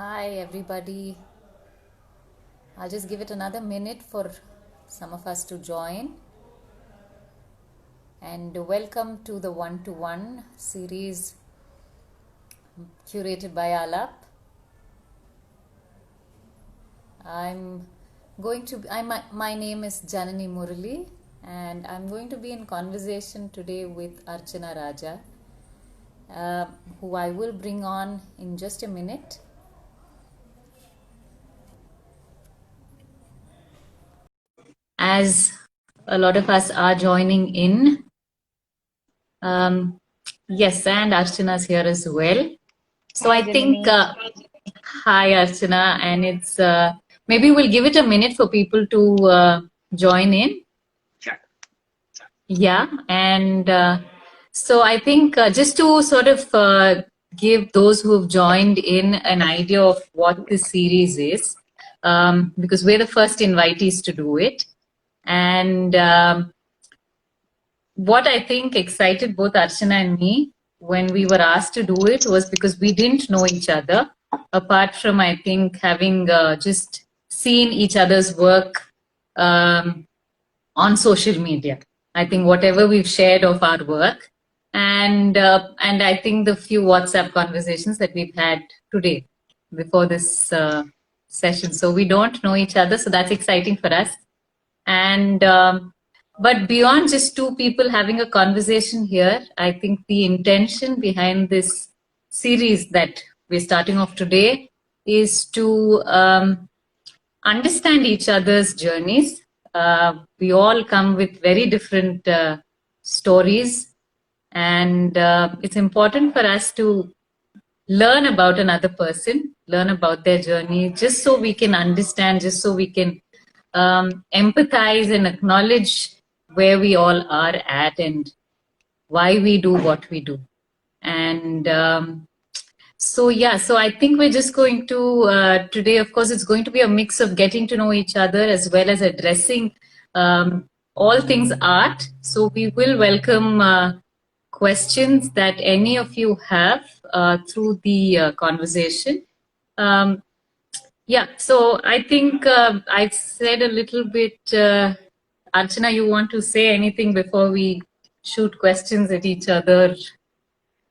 Hi, everybody. I'll just give it another minute for some of us to join. And welcome to the One to One series curated by Alap. My name is Janani Murali, and I'm going to be in conversation today with Archana Raja, who I will bring on in just a minute. As a lot of us are joining in, yes, and Archana's here as well. So Hi, I think, Janani. hi Archana, and it's maybe we'll give it a minute for people to join in. Sure. Yeah, and so I think just to sort of give those who've joined in an idea of what this series is, because we're the first invitees to do it. And what I think excited both Archana and me when we were asked to do it was because we didn't know each other, apart from, I think, having just seen each other's work on social media. I think whatever we've shared of our work, and I think the few WhatsApp conversations that we've had today before this session. So we don't know each other, so that's exciting for us. And but beyond just two people having a conversation here, I think the intention behind this series that we're starting off today is to understand each other's journeys. We all come with very different stories, and it's important for us to learn about another person, learn about their journey, just so we can understand, just so we can empathize and acknowledge where we all are at and why we do what we do. And so I think we're just going to today, of course, it's going to be a mix of getting to know each other as well as addressing all things art. So we will welcome questions that any of you have through the conversation. Yeah, so I think I've said a little bit. Archana, you want to say anything before we shoot questions at each other?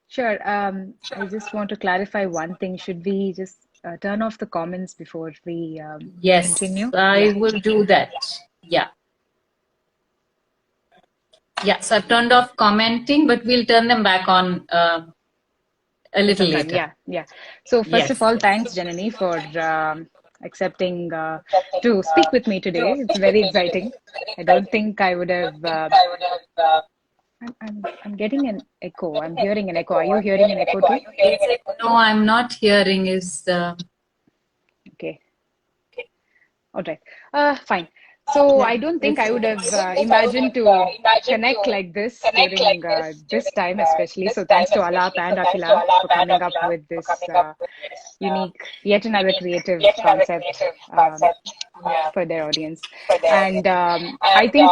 Sure. I just want to clarify one thing. Should we just turn off the comments before we Yes, continue? I Yeah. will do that. Yeah. Yeah, so I've turned off commenting, but we'll turn them back on a little Sometime. later. Yeah. Yeah. So first of Yes. all, thanks, Janani, for accepting to speak with me today. It's very exciting. I don't think I would have. I'm getting an echo. I'm hearing an echo. Are you hearing an echo too? No, I'm not hearing. Okay. All right. Fine. So Yeah. I don't think I would have imagined to connect like this during this time, especially. So thanks to Alap and Akila for coming up with this unique, yet another creative concept for their audience. And I think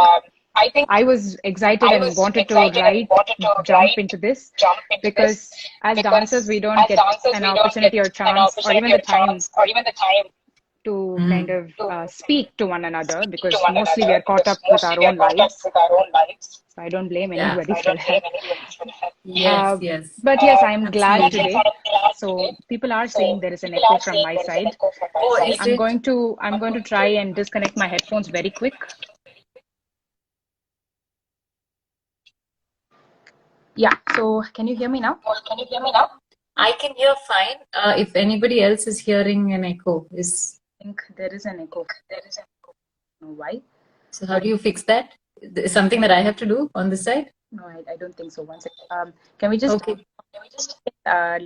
I was excited and wanted to jump into this because as dancers, we don't get an opportunity or chance or even the time to kind of speak to one another because mostly we are caught up with our own lives. So I don't blame Yeah. anybody for that. Yes, Uh, yes. but yes, I'm glad Absolutely. today. So people are saying there is an echo from my side. Oh, is it? I'm going to try and disconnect my headphones very quick. Yeah. So can you hear me now? I can hear fine. If anybody else is hearing an echo, I think there is an echo. I don't know why? so how do you fix that? Is something that I have to do on this side? No, I don't think so. One second. Can we just Okay.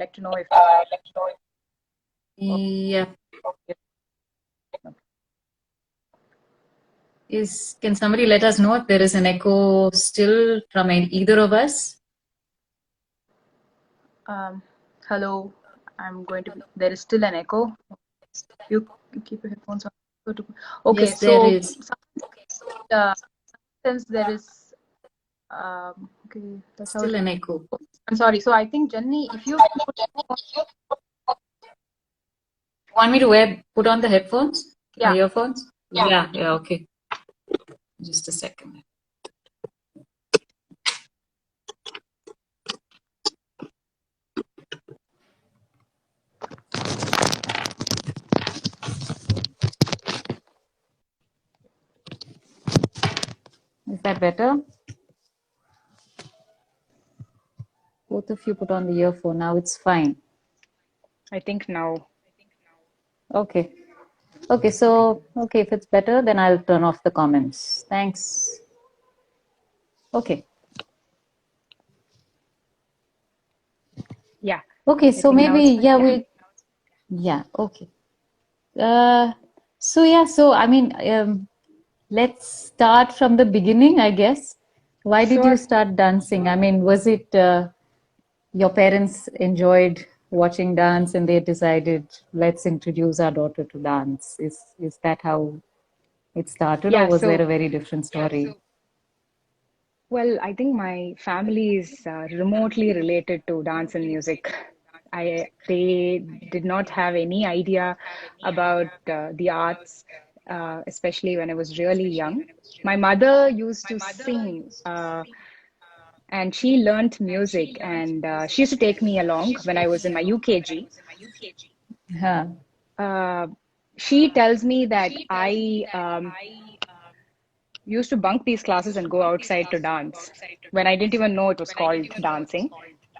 like to know if Yeah. Can somebody let us know if there is an echo still from either of us? hello, I'm going to be, there is still an echo. You keep your headphones on. Okay, Yes, there so is. uh, since there is, okay, that's how it Still is. an echo. I'm sorry. So I think, Jenny, if you put, Want me to put on the headphones? Yeah. Earphones? Yeah, okay. Just a second. Is that better? Both of you put on the earphone. Now it's fine. I think now. Okay. Okay, so, if it's better, then I'll turn off the comments. Thanks. Okay. Yeah. Okay, I so think now maybe, it's fine. okay. So I mean, let's start from the beginning, I guess. Why did you Sure. start dancing? I mean, was it your parents enjoyed watching dance and they decided, let's introduce our daughter to dance? Is that how it started, or Yeah. was there a So, very different story? well, I think my family is remotely related to dance and music. They did not have any idea about the arts, especially when I was really young. My mother used to sing, and she learned music, and she used to take me along when I was in my UKG. Huh. Uh, she tells me that I used to bunk these classes and go outside to dance when I didn't even know it was called dancing.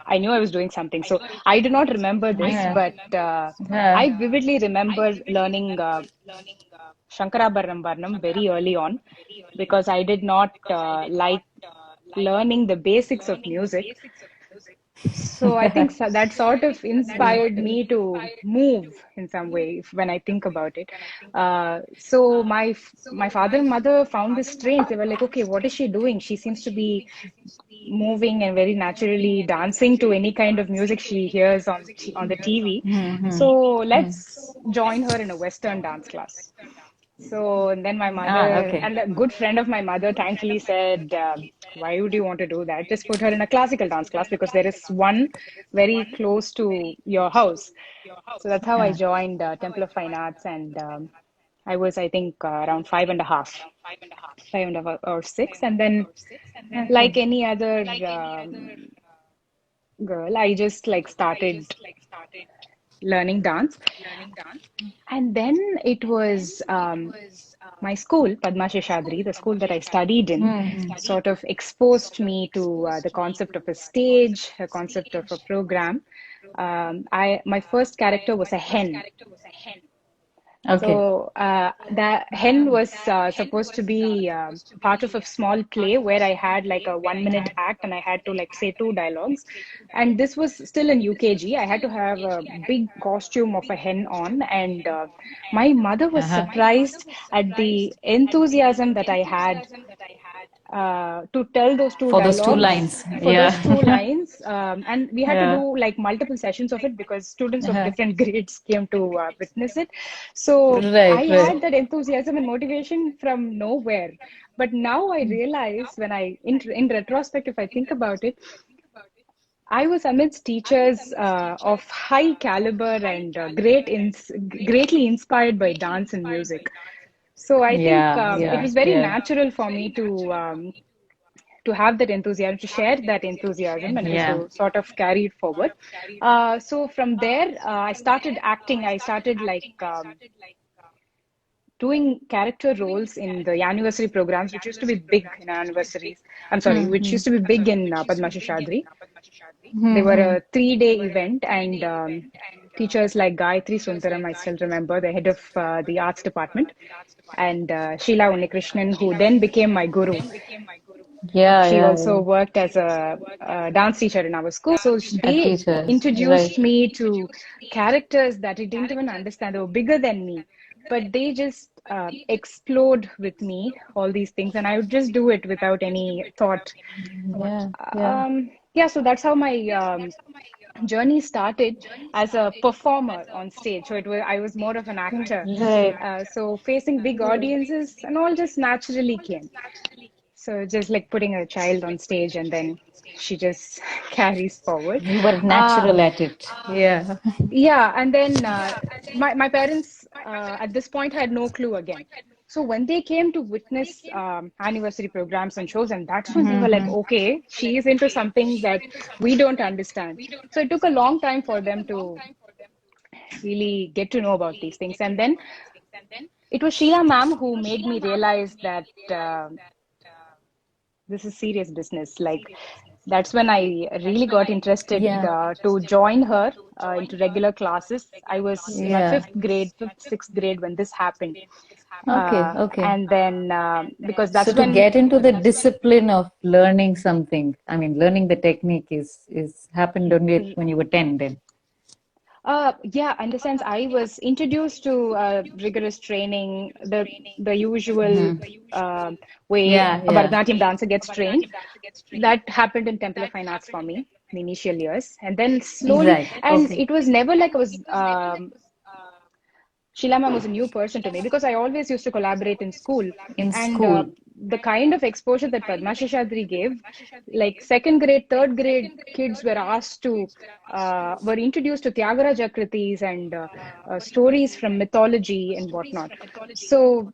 I knew I was doing something. So I do not remember this, Yeah. but Yeah. I vividly remember learning Shankarabharanam Varnam very early on because I did not like learning the basics of music. So I think that sort of inspired me to move in some way when I think about it. So my father and mother found this strange. They were like, okay, what is she doing? She seems to be moving and very naturally dancing to any kind of music she hears on the TV. Hmm. So let's join her in a Western dance class. So and then my mother Okay. and a good friend of my mother thankfully said, "Why would you want to do that? Just put her in a classical dance class because there is one very close to your house." So that's how I joined Temple of Fine Arts, and I was, I think, around 5.5 or 6, and then Okay. like any other girl, I just like started learning dance, and then it was my school, Padma Sheshadri, the school that I studied in, sort of exposed me to the concept of a stage, a concept of a program. My first character was a hen. Okay. So the hen was supposed to be part of a small play where I had like a 1 minute act and I had to like say two dialogues. And this was still in UKG. I had to have a big costume of a hen on, and my mother was surprised at the enthusiasm that I had to tell those two For those two dialogues lines. for those two Yeah. lines. And we had to Yeah. do like multiple sessions of it because students of Uh-huh. different grades came to witness it. So I Right, right. had that enthusiasm and motivation from nowhere. But now I realize when in retrospect, if I think about it, I was amidst teachers of high caliber and greatly inspired by dance and music. So I think Yeah, it yeah, was very yeah. natural for me to have that enthusiasm, to share that enthusiasm, and Yeah. to sort of carry it forward. So from there, I started acting. I started like doing character roles in the anniversary programs, which used to be big in anniversaries. I'm sorry, which used to be big in Padma Sheshadri. They were Mm-hmm. a 3 day event, and teachers like Gayatri Sundaram, I still remember, the head of the arts department, and Sheila Unikrishnan, who then became my guru. Yeah, She yeah, also yeah. worked as a dance teacher in our school. So A they teacher, right. introduced me to characters that I didn't even understand. They were bigger than me, but they just explode with me, all these things, and I would just do it without any thought. Yeah, yeah. Yeah, so that's how my journey started as a performer on stage. So I was more of an actor. Right. So facing big audiences and all just naturally came. So just like putting a child on stage and then she just carries forward. You were Uh, natural at it. Yeah. yeah, and then my parents at this point had no clue again. So when they came to witness anniversary programs and shows, and that's when they were like, Hmm. okay, she is into something that we don't understand. So it took a long time for them to really get to know about these things. And then it was Sheila ma'am who made me realize that this is serious business. Like that's when I really got interested Yeah. to join her into regular classes. I was in my Yeah. fifth, sixth grade when this happened. Okay. Okay. And then because So that's to when get into the discipline of learning something, I mean, learning the technique is happened only when you were 10 then. yeah, in the sense I was introduced to rigorous training, the usual Hmm. way Yeah. a Yeah. Bharatanatyam dancer gets trained. That happened in Temple of Fine Arts for me in the initial years, and then slowly, Right. and Okay. it was never like I was Sheila ma'am was a new person to me because I always used to collaborate in school. In And school. the kind of exposure that Padma Sheshadri gave, like second grade, third grade kids were asked to, were introduced to Tyagaraja Kritis and stories from mythology and whatnot. So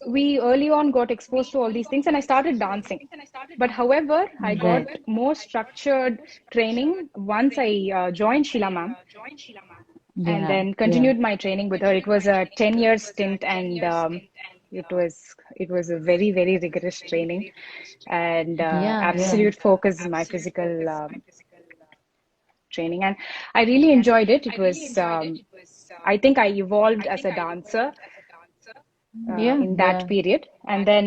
we early on got exposed to all these things and I started dancing. But however, I got Right. more structured training once I joined Sheila ma'am and Yeah. then Yeah. continued my training with her. It was a 10-year stint, and it was a very, very rigorous training and Yeah. Yeah. absolute focus in my physical training. And I really enjoyed it. It was, I think I evolved as a dancer Yeah. in that Yeah. period. And then,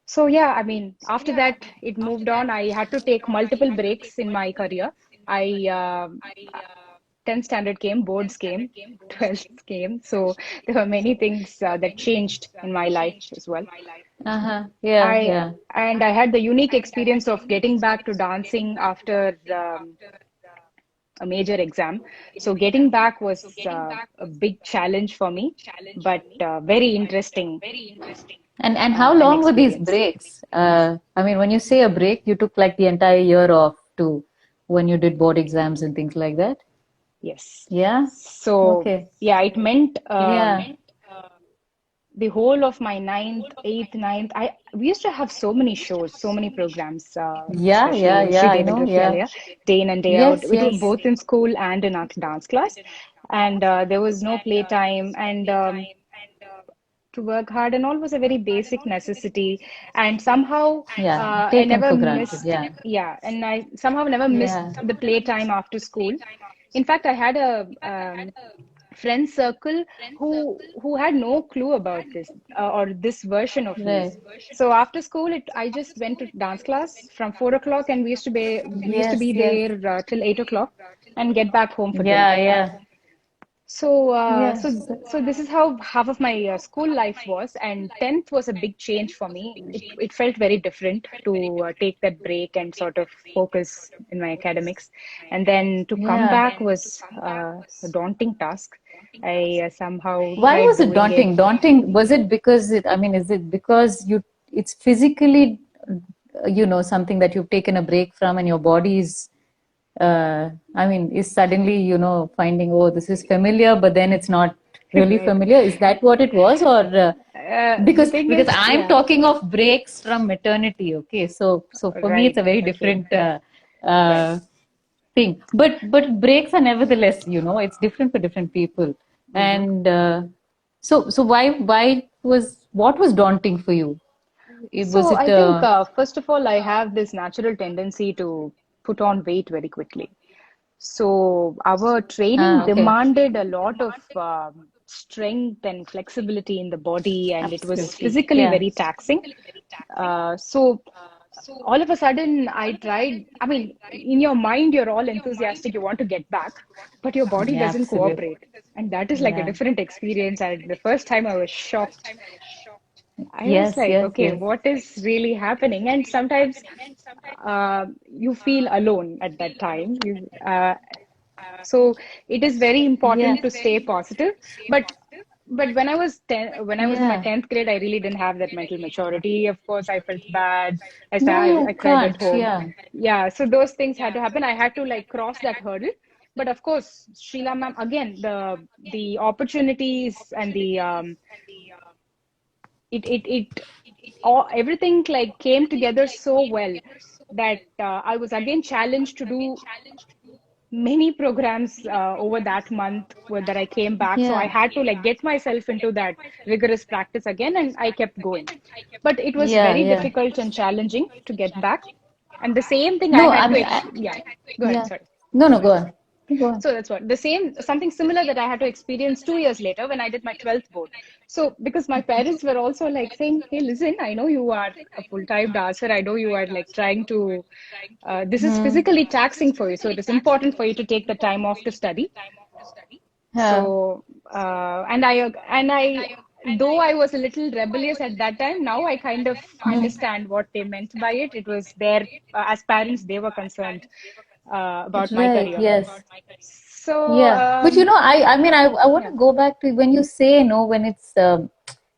so yeah, I mean, after that, it moved on. I had to take multiple breaks in my career. I 10th standard came, boards came, 12th came. So there were many things that changed in my life as well. Uh-huh. Yeah. I Yeah. and I had the unique experience of getting back to dancing after a major exam. So getting back was a big challenge for me, but very interesting And how an long were these experience. breaks? I mean, when you say a break, you took like the entire year off to when you did board exams and things like that. Yes. Yeah. So Okay. yeah, it meant Yeah. the whole of my ninth, eighth, ninth. I we used to have so many shows, so many programs, Yeah. especially Yeah. in Yeah. Sri I Dev and know. Yeah. Vidyalaya, day in and day out. Yes. It was Yes. both in school and in our dance class, and there was no playtime, and to work hard and all was a very basic necessity. And somehow Yeah. I Taken never for granted. missed, Yeah. yeah, and I somehow never missed Yeah. the playtime after school. In fact, I had a friend circle who had no clue about this or this version of me. Right. So after school, I just went to dance class from 4 o'clock, and we used to be Yes. Yes. there till 8 o'clock, and get back home for dinner. Yeah. Yeah. So, Yes. so this is how half of my school life was, and 10th was a big change for me. It felt very different to take that break and sort of focus in my academics, and then to come Yeah. back was a daunting task. I somehow Why tried was it doing it. daunting? Daunting, was it because I mean, is it because it's physically, something that you've taken a break from and your body is, I mean, is suddenly, finding, oh, this is familiar, but then it's not really Right. familiar. Is that what it was? Or The because thing because is, I'm yeah, talking of breaks from maternity, okay? So for me, it's right. a very Okay. different thing. But breaks are nevertheless, it's different for different people. Mm-hmm. And so why was what was daunting for you? Was So it I think, first of all, I have this natural tendency to put on weight very quickly. So our training okay. demanded a lot of strength and flexibility in the body, and it was Absolutely. physically Yeah. very taxing. So all of a sudden, I tried. I mean, in your mind, you're all enthusiastic, you want to get back, but your body Yeah, doesn't absolutely. cooperate. And that is like a Yeah. different experience. And the first time I was shocked. I was Yes, like, yes, okay, yes. what is really happening? And sometimes you feel alone at that time. So it is very Yeah. important to stay positive. But but when I was 10, when I was in my Yeah. 10th grade, I really didn't have that mental maturity. Of course, I felt bad. No, I you cried at can't. home. Yeah. Yeah, so those things had to happen. I had to like cross that hurdle. But of course, Sheila ma'am, again, the opportunities and the it all everything like came together so well that I was again challenged to do many programs over that month that I came back. So I Yeah. had to like get myself into that rigorous practice again, and I kept going. But it was Yeah. very Yeah. difficult and challenging to get back. And the same thing I No, had I to, mean, yeah, go ahead, yeah. sorry. No, no, go on. Go on. So that's what the same, something similar that I had to experience 2 years later when I did my 12th board. So because my parents were also like saying, hey, listen, I know you are a full-time dancer. I know you are like trying to, this is Hmm. physically taxing for you. So it is important for you to take the time off to study. Yeah. So, though I was a little rebellious at that time, now I kind of Hmm. understand what they meant by it. It was their, as parents, they were concerned about my Right. career. Yes. So, Yeah. But I mean, I want yeah, to go back to when you say no, when it's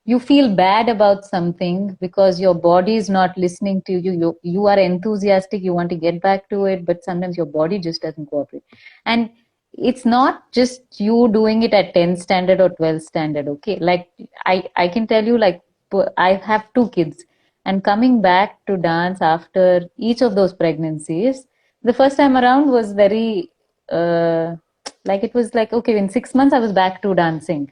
you feel bad about something because your body is not listening to you. You are enthusiastic, you want to get back to it, but sometimes your body just doesn't cooperate. And it's not just you doing it at 10 standard or 12 standard, okay? Like I can tell you, like I have two kids, and coming back to dance after each of those pregnancies, the first time around was very like it was like okay, in 6 months I was back to dancing.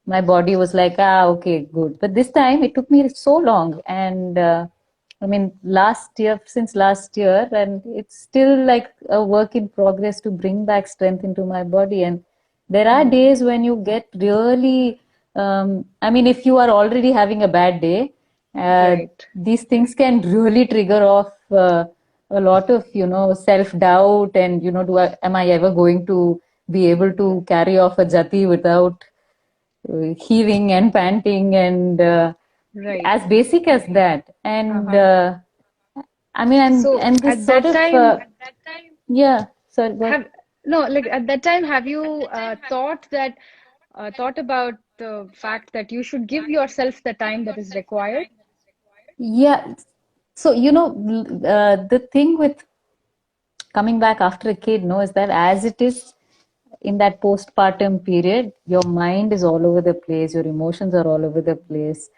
My body was like, ah, okay, good. But this time it took me so long. And I mean, since last year, and it's still like a work in progress to bring back strength into my body. And there are mm, days when you get really, I mean, if you are already having a bad day, right, these things can really trigger off a lot of, self doubt. And, am I ever going to be able to carry off a jati without heaving and panting and right. as basic as that. And Uh-huh. I mean, So and this at sort that of time, yeah, sorry, what? have no, like at that time, have you thought about the fact that you should give yourself the time that is required? Yeah, so the thing with coming back after a kid, no, is that as it is in that postpartum period, your mind is all over the place, your emotions are all over the place.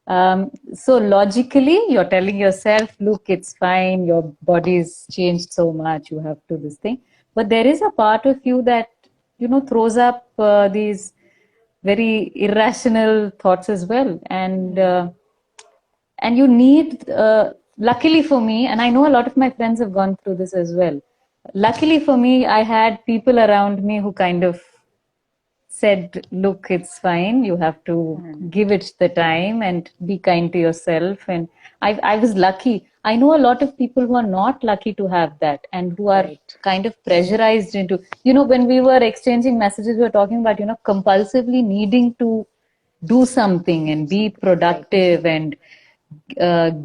So logically, you're telling yourself, look, it's fine, your body's changed so much, you have to this thing. But there is a part of you that, throws up these very irrational thoughts as well. And you need luckily for me, and I know a lot of my friends have gone through this as well. Luckily for me, I had people around me who kind of said, look, it's fine, you have to Mm, give it the time and be kind to yourself. And I was lucky. I know a lot of people who are not lucky to have that and who are right. kind of pressurized into, when we were exchanging messages, we were talking about, compulsively needing to do something and be Right. productive and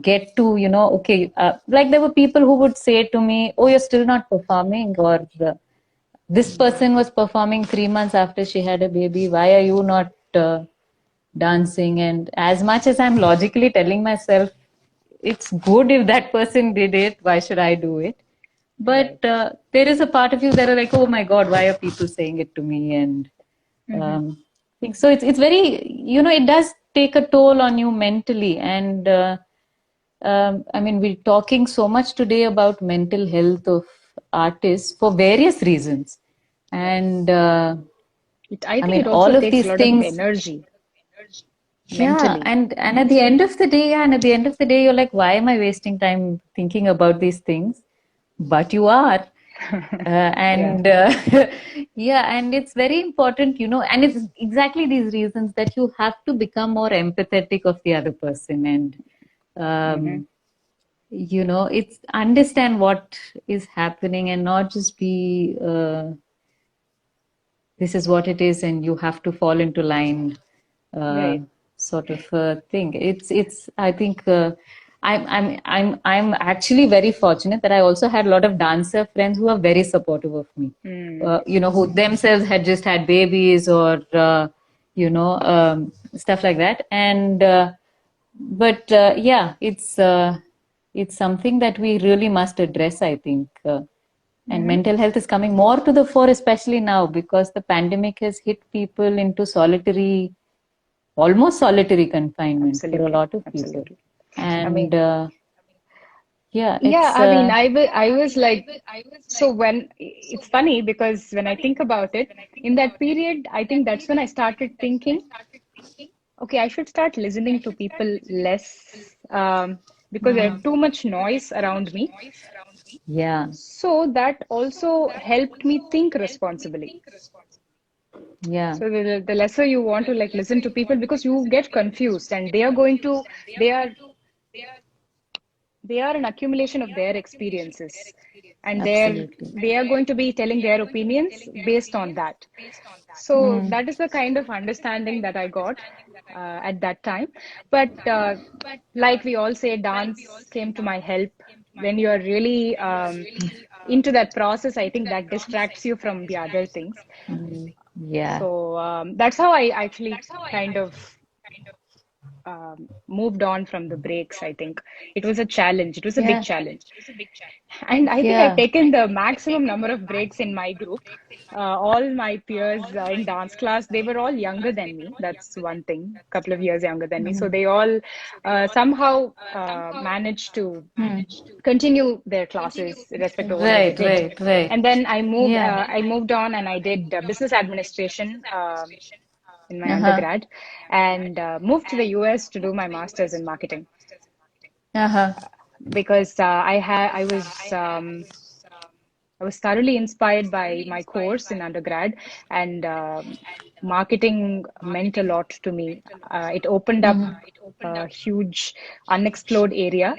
get to, okay, like there were people who would say to me, oh, you're still not performing, or this person was performing 3 months after she had a baby. Why are you not dancing? And as much as I'm logically telling myself, it's good if that person did it, why should I do it? But Right. there is a part of you that are like, oh my God, why are people saying it to me? And Mm-hmm. think so. It's very, it does take a toll on you mentally. And I mean, we're talking so much today about mental health of artists for various reasons. Right. And I I think mean, it also all of takes a these lot of things, energy yeah. mentally. And at the end of the day, yeah, and at the end of the day, you're like, why am I wasting time thinking about these things? But you are. Yeah. And yeah, and it's very important, and it's exactly these reasons that you have to become more empathetic of the other person. And Mm-hmm. it's understand what is happening and not just be this is what it is and you have to fall into line, uh, Right. sort of thing. It's I think I'm actually very fortunate that I also had a lot of dancer friends who are very supportive of me, Mm. who themselves had just had babies, or stuff like that. And yeah, it's something that we really must address, I think. And mental health is coming more to the fore, especially now, because the pandemic has hit people into almost solitary confinement for a Absolutely. lot of people. Absolutely. I And mean, yeah, yeah, it's I mean, I was like, so when it's funny because when I think about it, in that period, I think that's when I started thinking, okay, I should start listening to people less because there's too much noise around me. yeah, So that also helped me think responsibly. yeah, So the lesser you want to like listen to people because you get confused and they are they are an accumulation of their experiences and absolutely. they are going to be telling their opinions based on that. So Mm, that is the kind of understanding that I got at that time. But like we all say, dance came to my help. When you are really into that process, I think that distracts you from the other things. yeah, So that's how I actually kind of moved on from the breaks. I think it was a challenge. It was a big yeah, challenge. And I think I've yeah. taken the maximum number of breaks in my group. All my peers in dance class, they were all younger than me. That's one thing, a couple of years younger than me. So they all somehow managed to Hmm. continue their classes, irrespective of what I Right, did. right, right. And then Yeah. I moved on and I did business administration in my Uh-huh. undergrad, and moved to the US to do my master's in marketing Uh-huh. because I was thoroughly inspired by my course in undergrad, and marketing meant a lot to me. It opened up a huge unexplored area,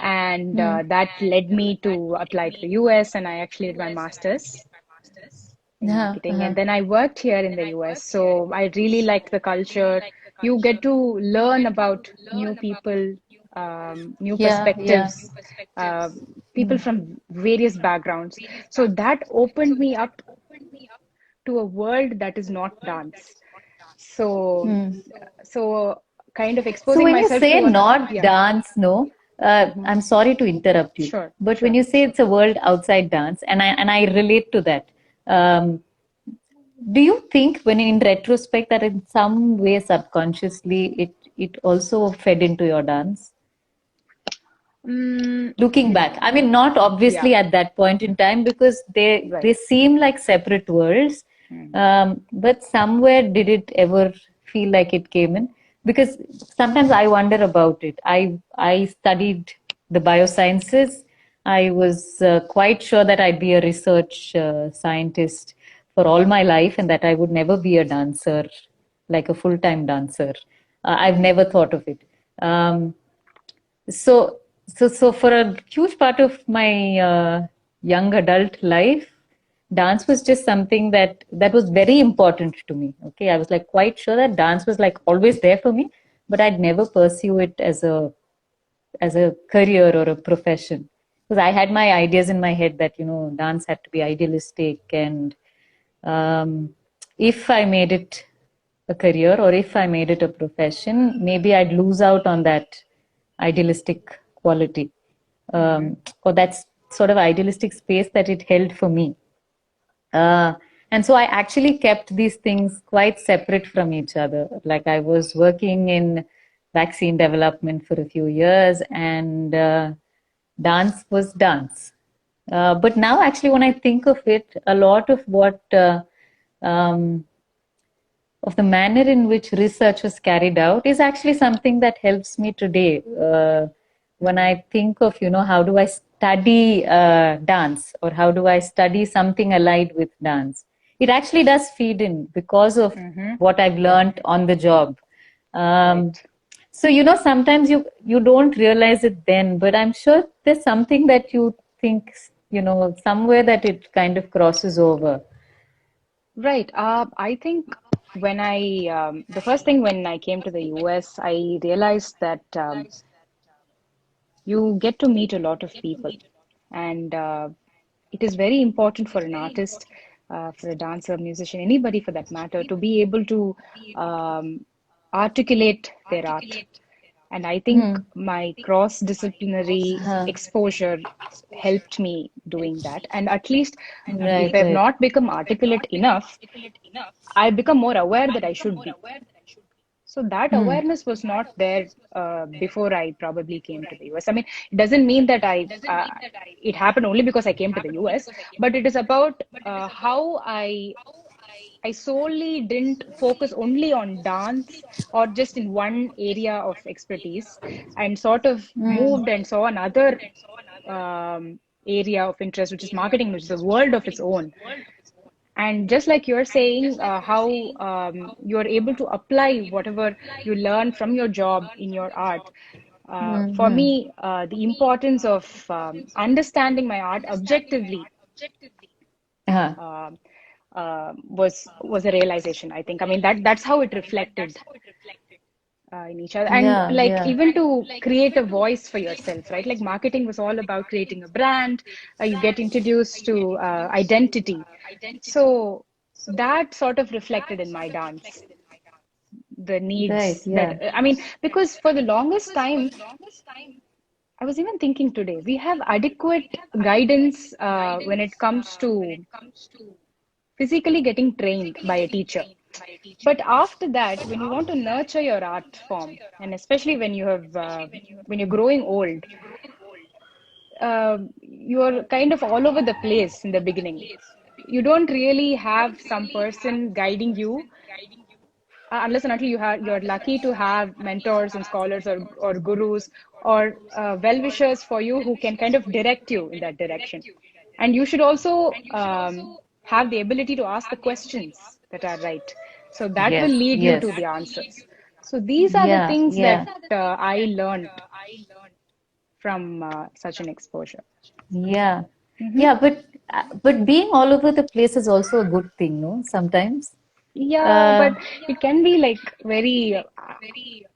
and Hmm. that led me to apply to the US, and I actually did my master's in Uh-huh. marketing. Uh-huh. And then I worked here in the US. So I really liked the culture. You get to learn about new people, new Yeah, yeah. perspectives, uh, people from various backgrounds. So that opened me up to a world that is not dance. So, Hmm. so kind of So exposing when you myself say to a, not yeah, dance, no, mhm. I'm sorry to interrupt you, Sure, but when sure. you say it's a world outside dance, and I relate to that, um, do you think, when in retrospect, that in some way subconsciously it also fed into your dance? Mm, Looking back, I mean, not yeah, obviously at that point in time, because they right. seem like separate worlds, Mm. but somewhere did it ever feel like it came in? Because sometimes I wonder about it. I studied the biosciences. I was quite sure that I'd be a research scientist for all my life, and that I would never be a dancer, like a full-time dancer. I've never thought of it. Um, so, so, so, for a huge part of my young adult life, dance was just something that was very important to me. Okay, I was like quite sure that dance was like always there for me, but I'd never pursue it as a career or a profession, because I had my ideas in my head that dance had to be idealistic, and um, if I made it a career, or if I made it a profession, maybe I'd lose out on that idealistic quality, Hmm. or that sort of idealistic space that it held for me. Uh, and so I actually kept these things quite separate from each other. Like, I was working in vaccine development for a few years, and dance was dance. But now, actually, when I think of it, a lot of what um, of the manner in which research was carried out is actually something that helps me today. When Hmm. I think of, how do I study dance, or how do I study something allied with dance, it actually does feed in because of Hmm. what I've learned on the job. Um, Right. so, sometimes you don't realize it then, but I'm sure there's something that you think, somewhere that it kind of crosses over. Right. I think the first thing when I came to the US, I realized that you get to meet a lot of people. And it is very important for an artist for a dancer, musician, anybody for that matter, to be able to um, articulate their art. And I think Hmm. my cross-disciplinary Huh. exposure helped me doing that. And at least if Right, I've right. not become articulate enough, I become more aware that I should be. So that Hmm. awareness was not there before I probably came to the US. I mean, it doesn't mean that it happened only because I came to the US, but it is about how I solely didn't focus only on dance or just in one area of expertise, and sort of Hmm. moved and saw another area of interest, which is marketing, which is a world of its own. And just like you're saying, how you're able to apply whatever you learn from your job in your art. For Hmm. me, the importance of understanding my art objectively Huh. um was a realization, I think. I mean, that's how it reflected in each other. And Yeah, like yeah. even to create a voice for yourself, right? Like marketing was all about creating a brand. You get introduced to identity. So that sort of reflected in my dance, the Right, needs that, yeah. I mean, because for the longest time, I was even thinking today, we have adequate guidance when it comes to physically getting trained by a teacher. But after that, when you want to nurture your art form, and especially when you're growing old, you're kind of all over the place in the beginning. You don't really have some person guiding you, unless and until you're lucky to have mentors and scholars, or gurus, or well-wishers for you who can kind of direct you in that direction. And you should also have the ability to ask the questions that are right. So that will Yes, lead you yes. to the answers. So these are the Yeah, things that yeah. I learned from such an exposure. Yeah. Hmm. Yeah, but being all over the place is also a good thing, no? Sometimes. Yeah, Uh, but it can be like very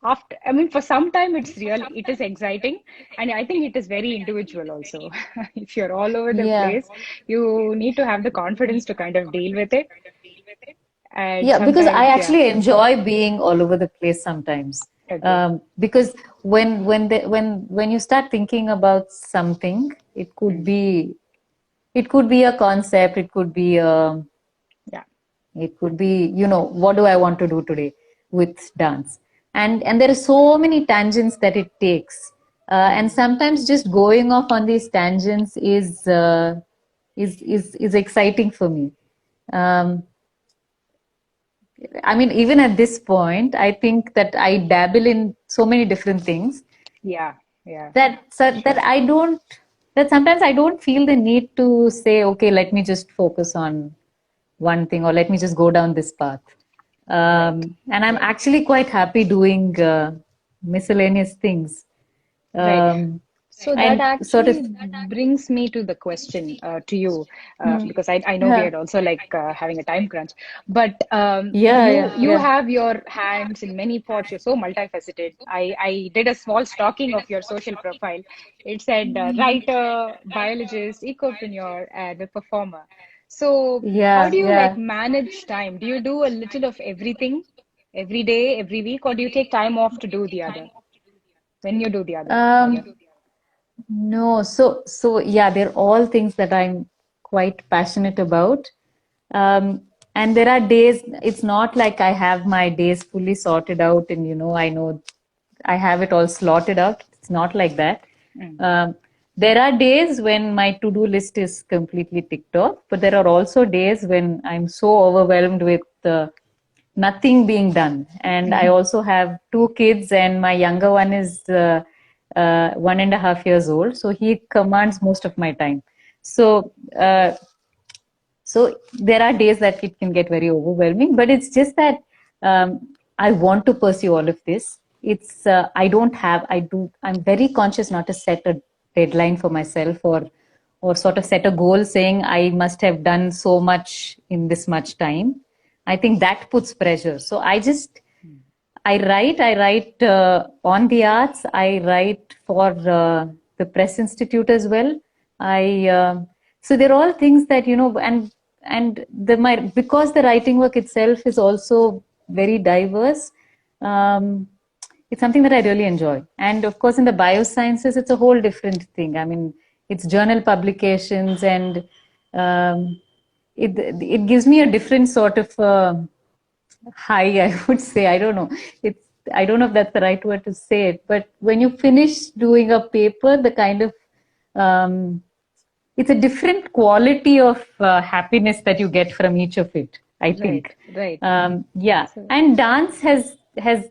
after. I mean, for some time it is exciting, and I think it is very individual also. If you're all over the yeah. place, you need to have the confidence to kind of deal with it. And Yeah, because I sometimes, yeah, actually enjoy being all over the place sometimes. agree. Because when you start thinking about something, Mm, it could be a concept, yeah, it could be, what do I want to do today with dance? And there are so many tangents that it takes. And mm, sometimes just going off on these tangents is exciting for me. Um, I mean, even at this point, I think that I dabble in so many different things yeah, yeah, that sure. I don't, that sometimes I don't feel the need to say, okay, let me just focus on one thing or let me just go down this path. Right. And I'm actually quite happy doing miscellaneous things. Right. Um, So that and sort of, actually brings me to the question to you, hmm, because I know we yeah, are also like having a time crunch, but yeah, yeah, you yeah. have your hands in many pots. You're so multifaceted. I did a small stalking of your social profile. It said writer, biologist, ecopreneur, and a performer. So how Yeah, do you like yeah. manage time? Do you do a little of everything every day, every week, or do you take time off to do the other? When you do the other, rather. Um, no, so yeah, they're all things that I'm quite passionate about. Um, and there are days, it's not like I have my days fully sorted out and I know I have it all slotted out. It's not like that. Mm. Um, there are days when my to-do list is completely ticked off, but there are also days when I'm so overwhelmed with nothing being done. And I also have two kids, and my younger one is 1.5 years old, so he commands most of my time. So so there are days that it can get very overwhelming, but it's just that I want to pursue all of this. It's I don't have I do I'm very conscious not to set a deadline for myself, or sort of set a goal saying I must have done so much in this much time. I think that puts pressure. So I write on the arts. I write for the Press Institute as well. I So they're all things that and because the writing work itself is also very diverse. It's something that I really enjoy. And of course, in the biosciences, it's a whole different thing. I mean, it's journal publications, and um, it gives me a different sort of high, I would say. I don't know if that's the right word to say it, but when you finish doing a paper, the kind of um, it's a different quality of happiness that you get from each of it, I think. Right. Yeah. So, And dance has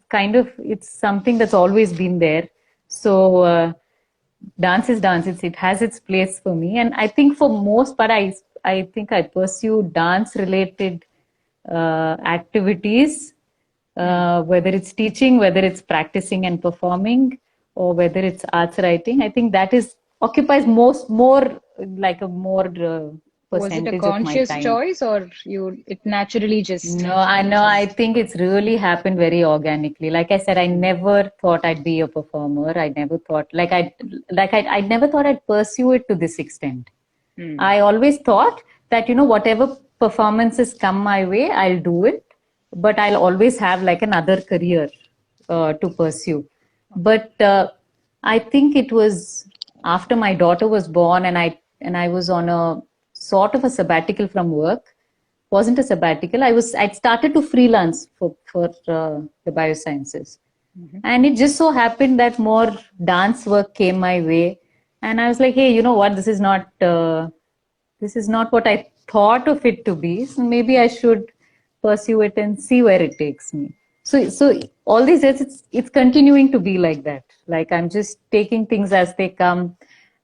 kind of, it's something that's always been there. So dance is dance. It has its place for me. And I think for most part, I think I pursue dance related activities, whether it's teaching, whether it's practicing and performing, or whether it's arts writing. I think that is occupies more like a more was it a percentage of my conscious time. choice, or it naturally just No, I know. I think it's really happened very organically. Like I said, I never thought I'd be a performer. I never thought I never thought I'd pursue it to this extent. I always thought that, whatever performances come my way, I'll do it, but I'll always have like another career to pursue. But I think it was after my daughter was born, and I was on a sort of a sabbatical from work. Wasn't a sabbatical. I'd started to freelance for the biosciences, and it just so happened that more dance work came my way, and I was like, hey, you know what? This is not what I thought of it to be. So maybe I should pursue it and see where it takes me. So all these years, it's continuing to be like that. Like I'm just taking things as they come,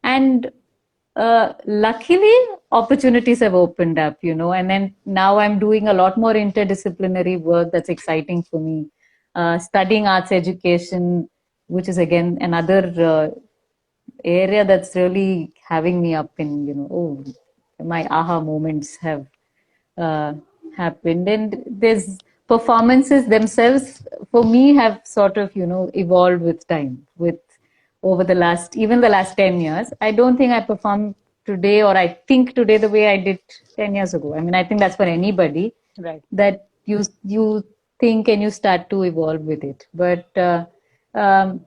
and luckily opportunities have opened up, and then now I'm doing a lot more interdisciplinary work that's exciting for me. Studying arts education, which is again another area that's really having me up in, oh, my aha moments have uh, happened. And there's performances themselves for me have sort of, evolved with time, with over even the last 10 years. I don't think I perform today, or I think today the way I did 10 years ago. I mean, I think that's for anybody, right. that you think and you start to evolve with it. But um,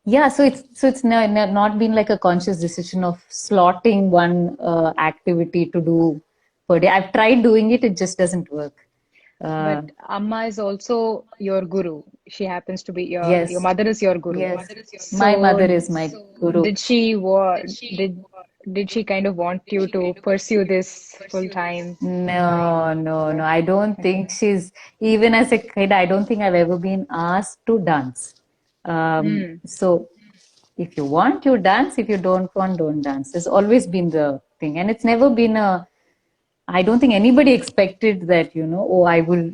yeah, so it's not been like a conscious decision of slotting one activity to do per day. I've tried doing it; it just doesn't work. Uh, But Amma is also your guru. She happens to be your yes, mother is your guru. yes. My So mother is my guru. did she did she kind of want you to pursue this full time? No, no, no. No? I don't Okay. think even as a kid, I don't think I've ever been asked to dance. Hmm. So if you want, you dance. If you don't want, don't dance. There's always been the thing. And it's never been I don't think anybody expected that, oh, I will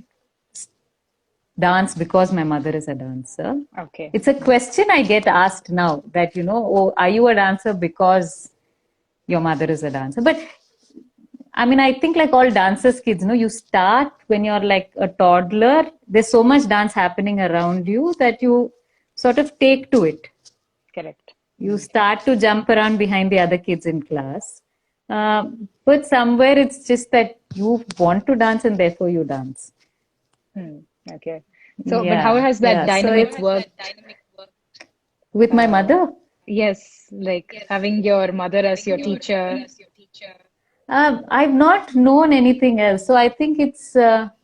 dance because my mother is a dancer. Okay. It's a question I get asked now that, oh, are you a dancer because your mother is a dancer? But I mean, I think like all dancers kids, you start when you're like a toddler. There's so much dance happening around you that you sort of take to it. Correct. You start to jump around behind the other kids in class. But somewhere it's just that you want to dance and therefore you dance. Hmm. Okay. So, but how Yeah, has that yeah. So dynamic it's worked? with my Uh, mother. yes, like having your mother as your teacher. I've not known anything else. So I think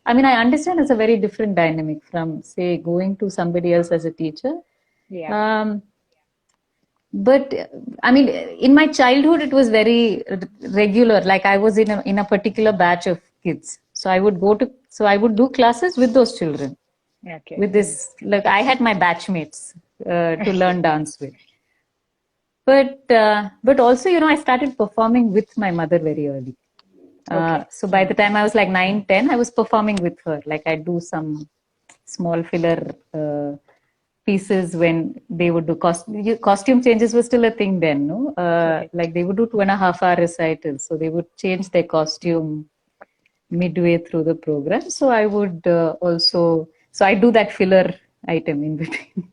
I mean, I understand it's a very different dynamic from, say, going to somebody else as a teacher. Yeah. Um, but I mean, in my childhood, it was very regular. Like I was in a particular batch of kids. So I would do classes with those children. Okay. With this, like I had my batchmates to learn dance with. But also, I started performing with my mother very early. Okay. So by the time I was like 9, 10, I was performing with her. Like I do some small filler pieces when they would do costume changes were still a thing then, no? Right. Like they would do 2.5 hour recitals. So they would change their costume midway through the program. So I would so I do that filler item in between.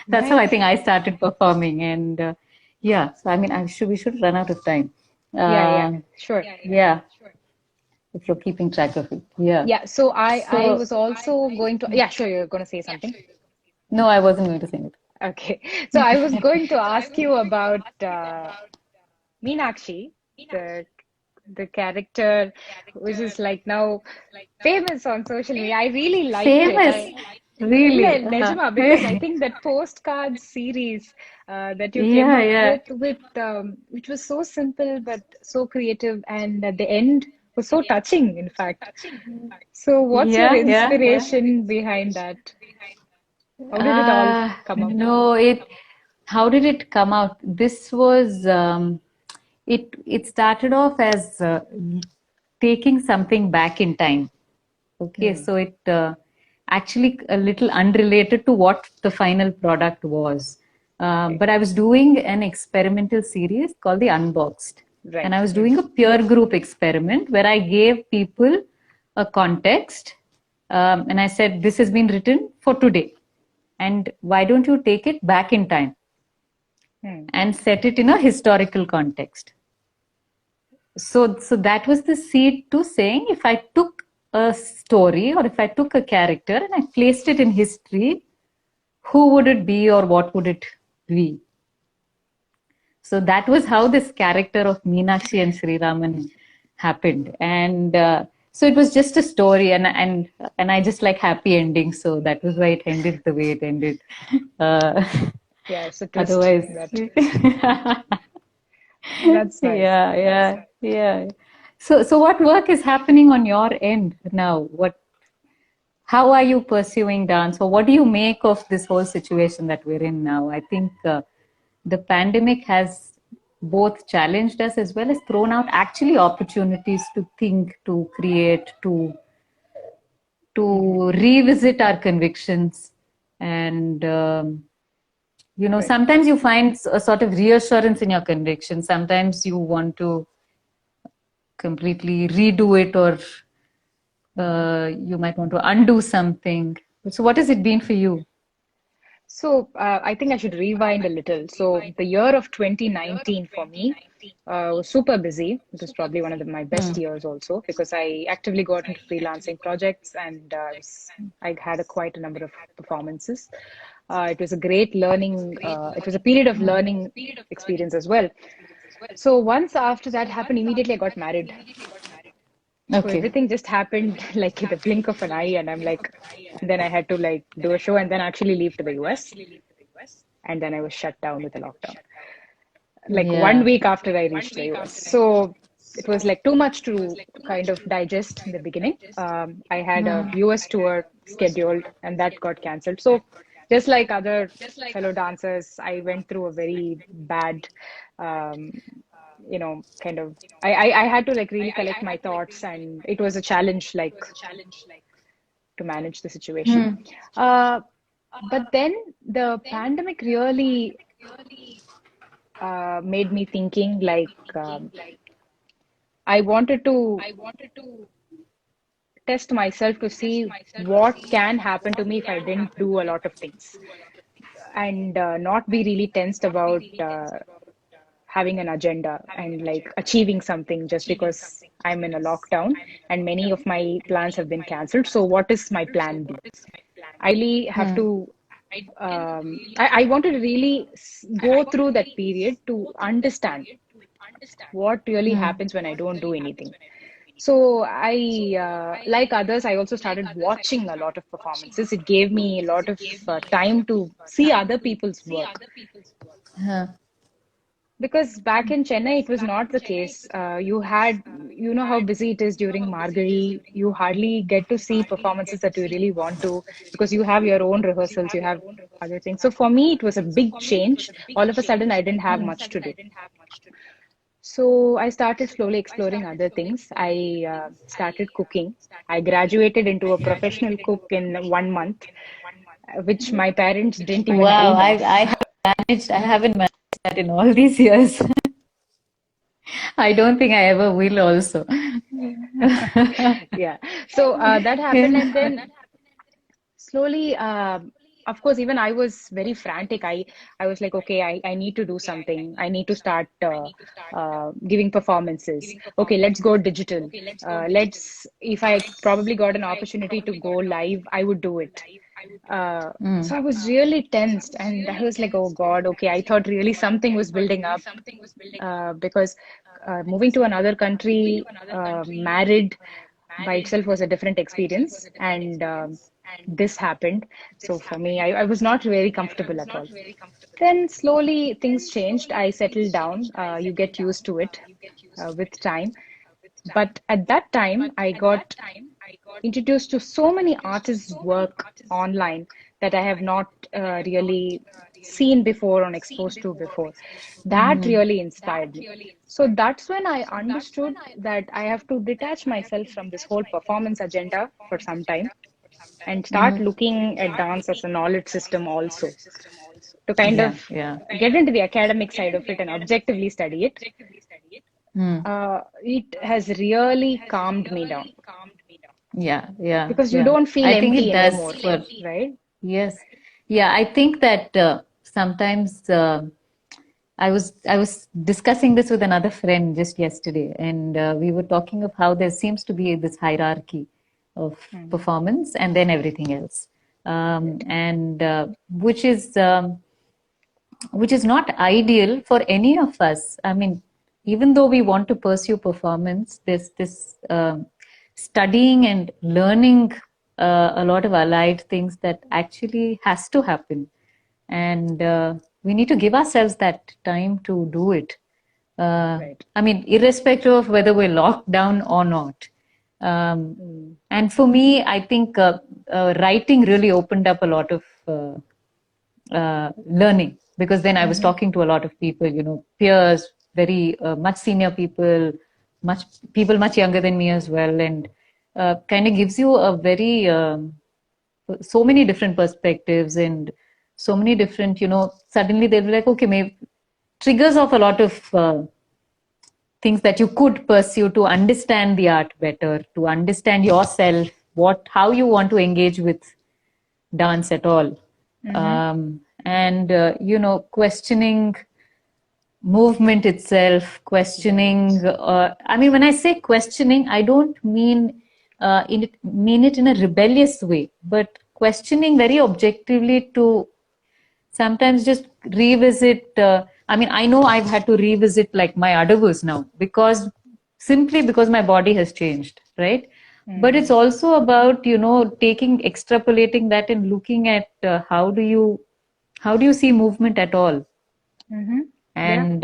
That's how I Nice. think I started performing. And yeah, so I mean, we should run out of time. Yeah, yeah. Uh, Sure. yeah. if you're keeping track of it. Yeah. Yeah, so I So, was also going to, yeah, sure, you're going to say something. no, I wasn't going to say it. Okay, so I was going to ask you about Meenakshi, the the character which is like now famous on social media. I really liked it. Famous, really. Nejma, because I think that postcard series that you came Yeah, up yeah. with which was so simple but so creative, and at the end was so touching, in fact. So, what's your Yeah, yeah, yeah. inspiration behind that? How did it all come up? No, how did it come out? This was, it started off as taking something back in time. Okay, Hmm. so it actually a little unrelated to what the final product was. Okay. But I was doing an experimental series called The Unboxed. And Right. I was doing a peer group experiment where I gave people a context, and I said, this has been written for today. And why don't you take it back in time Hmm. and set it in a historical context? So that was the seed to saying, if I took a story or if I took a character and I placed it in history, who would it be or what would it be? So that was how this character of Meenakshi and Sri Raman happened. And so it was just a story, and I just like happy endings, so that was why it ended the way it ended. Uh, Yeah, it's a twist Otherwise, in that. That's nice. yeah. So what work is happening on your end now? How are you pursuing dance, or what do you make of this whole situation that we're in now? I think the pandemic has both challenged us as well as thrown out actually opportunities to think, to create, to revisit our convictions, and Right. sometimes you find a sort of reassurance in your conviction. Sometimes you want to completely redo it, or you might want to undo something. So, what has it been for you? So, I think I should rewind a little. So, the year of 2019 for me was super busy. It was probably one of my best years also because I actively got into freelancing projects, and I had quite a number of performances. It was a great learning, it was a period of learning experience as well. So, once after that happened, immediately I got married. So Okay. everything just happened like in the blink of an eye, and I'm like, then I had to like do a show and then actually leave to the US, and then I was shut down with a lockdown, like one Yeah. week after I reached the US. So it was like too much to kind of digest in the beginning. I had a US tour scheduled, and that got canceled. So just like other fellow dancers, I went through a very bad um, kind of I had to like really collect my thoughts, and it was a challenge like to manage the situation. Uh, but then the pandemic really made me thinking like I wanted to test myself to see what can happen to me if I didn't do a lot of things, and not be really tensed about having an agenda and like achieving something just because I'm in a lockdown and many of my plans have been cancelled. So, what is my plan B? I really have to, I wanted to really go through that period to understand what really happens when I don't do anything. So, like others, I also started watching a lot of performances. It gave me a lot of time to see other people's work. Huh. Because back in Chennai, it was not the case. You know how busy it is during Margari. You hardly get to see performances that you really want to because you have your own rehearsals, you have other things. So for me, it was a big change. All of a sudden, I didn't have much to do. So I started slowly exploring other things. I started cooking. I graduated into a professional cook in 1 month, which my parents didn't even Wow, dream of. I haven't managed that in all these years. I don't think I ever will also. Yeah. So that happened, and then slowly, of course, even I was very frantic. I was like, okay, I need to do something. I need to start giving performances. Okay, let's go digital. If I probably got an opportunity to go live, I would do it. So I was really tensed, and I was like, oh God, okay, I thought really something was building up, because moving to another country, married by itself was a different experience, and this happened. So for me, I was not very comfortable at all. Then slowly things changed. I settled down. You get used to it with time. But at that time, I got introduced to so many artists' work online that I have not really seen before or exposed to before. That really inspired me. So that's when I understood that I have to detach myself from this whole performance agenda for some time and start looking at dance as a knowledge system also, to kind Yeah, of yeah. get into the academic side of it and objectively study it. Hmm. It has really calmed me down Yeah, yeah, because you yeah. don't feel I think it empty does anymore, for, right? yes. Yeah, I think that sometimes I was discussing this with another friend just yesterday, and we were talking of how there seems to be this hierarchy of Mhm. performance and then everything else, Right. and which is not ideal for any of us. I mean, even though we want to pursue performance, there's this studying and learning a lot of allied things that actually has to happen, and we need to give ourselves that time to do it. Right. I mean, irrespective of whether we're locked down or not. Um, Mm. and for me, I think writing really opened up a lot of learning, because then I was Mm-hmm. talking to a lot of people, peers, very much senior people, much people much younger than me as well, and kind of gives you a very so many different perspectives and so many different, suddenly they'll be like, okay, maybe triggers of a lot of things that you could pursue to understand the art better, to understand yourself, how you want to engage with dance at all. Mm-hmm. And questioning movement itself, Right. questioning, I mean, when I say questioning, I don't mean it in a rebellious way, but questioning very objectively, to sometimes just revisit. I mean, I know I've had to revisit like my adavus now, because simply because my body has changed, right? But it's Mm. also about, taking, extrapolating that and looking at how do you see movement at all. Mm-hmm. Yeah. And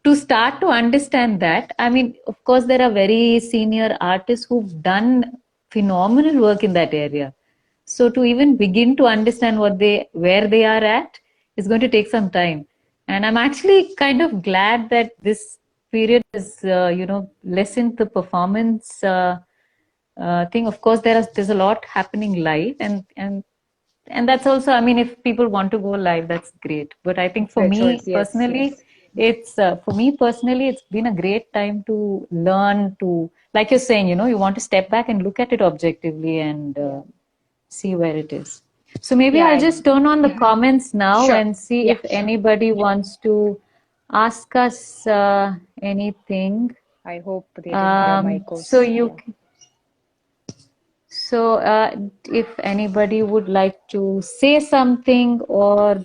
to start to understand that, I mean, of course, there are very senior artists who've done phenomenal work in that area. So to even begin to understand where they are at is going to take some time. And I'm actually kind of glad that this period is, lessened the performance thing. Of course, there's a lot happening live, and that's also, I mean, if people want to go live, that's great. But I think It's their choice. Yes. Yes. for me personally, it's been a great time to learn, to, like you're saying, you want to step back and look at it objectively and Yeah. see where it is. So maybe Yeah. I'll just And turn on the comments now sure. and see Yeah. if anybody wants to ask us anything. I hope they didn't hear my So course. you Yeah. So, if anybody would like to say something or